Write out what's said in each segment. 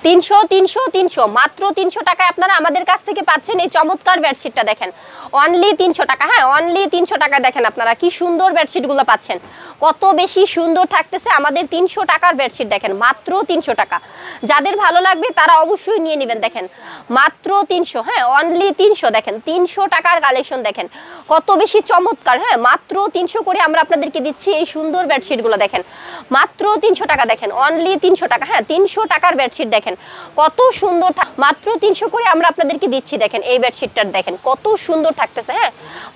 300 300 300 মাত্র 300 টাকায় আপনারা আমাদের কাছ থেকে পাচ্ছেন এই চমৎকার বেডশিটটা। দেখেন অনলি 300 টাকা। হ্যাঁ, অনলি 300 টাকা। দেখেন আপনারা কি সুন্দর বেডশিটগুলো পাচ্ছেন, কত বেশি সুন্দর থাকতেছে আমাদের 300 টাকার বেডশিট। দেখেন মাত্র 300 টাকা। যাদের ভালো লাগবে তারা অবশ্যই নিয়ে নেবেন। দেখেন মাত্র 300। হ্যাঁ, অনলি 300। দেখেন 300 টাকার কালেকশন দেখেন কত বেশি চমৎকার। হ্যাঁ, মাত্র 300 করে আমরা আপনাদেরকে দিচ্ছি এই সুন্দর বেডশিটগুলো। দেখেন মাত্র 300 টাকা। দেখেন অনলি 300 টাকা। হ্যাঁ, 300 টাকার বেডশিট দেখেন কত সুন্দর, মাত্র 300 করে আমরা আপনাদেরকে দিচ্ছি। দেখেন এই বেডশিটটার দেখেন কত সুন্দর থাকতেছে। হ্যাঁ,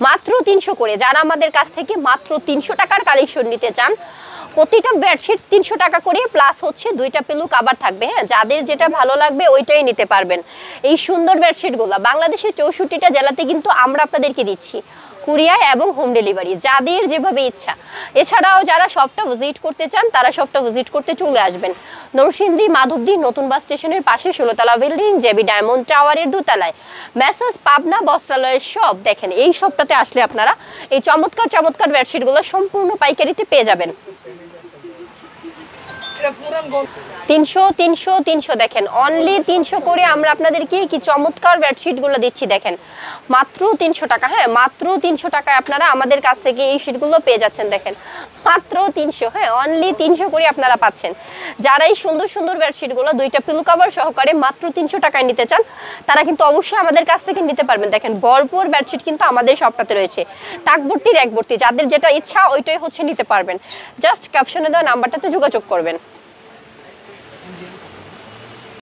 মাত্র 300 করে। যারা আমাদের কাছ থেকে মাত্র 300 টাকার কালেকশন নিতে চান, প্রতিটা বেডশিট 300 টাকা করে, প্লাস হচ্ছে 2টা পিলো কভার থাকবে। হ্যাঁ, যাদের যেটা ভালো লাগবে ওইটাই নিতে পারবেন। এই সুন্দর বেডশিটগুলো বাংলাদেশের 64টা জেলাতে কিন্তু আমরা আপনাদেরকে দিচ্ছি কুরিয়ার এবং হোম ডেলিভারি, যাদের যেভাবে ইচ্ছা। এছাড়াও যারা শপটা ভিজিট করতে চান তারা শপটা ভিজিট করতে চলে আসবেন নরসিংদী মাধবদী নতুন বাস স্টেশনের পাশে 16তলা বিল্ডিং, জেবি ডায়মন্ড টাওয়ারের দোতলায় মেসার্স পাবনা বস্ত্রালয়ের শপ। দেখেন এই শপটাতে আসলে আপনারা এই চমৎকার চমৎকার বেডশিটগুলো সম্পূর্ণ পাইকারিতে পেয়ে যাবেন। 300 300 300। দেখেন অনলি 300 করে আমরা আপনাদেরকে কি চমৎকার বেডশিটগুলো দিচ্ছি। দেখেন মাত্র 300 টাকা। হ্যাঁ, মাত্র 300 টাকায় আপনারা আমাদের কাছ থেকে এই শীটগুলো পেয়ে যাচ্ছেন। দেখেন মাত্র 300। হ্যাঁ, অনলি 300 করে আপনারা পাচ্ছেন। যারা এই সুন্দর সুন্দর বেডশিটগুলো 2টা পিলো কভার সহকারে মাত্র 300 টাকায় নিতে চান তারা কিন্তু অবশ্যই আমাদের কাছ থেকে নিতে পারবেন। দেখেন ভরপুর বেডশিট কিন্তু আমাদের শপটাতে রয়েছে, তাকভর্তি র‍্যাকভর্তি। যাদের যেটা ইচ্ছা ওইটাই হচ্ছে নিতে পারবেন। জাস্ট ক্যাপশনে দেওয়া নাম্বারটাতে যোগাযোগ করবেন।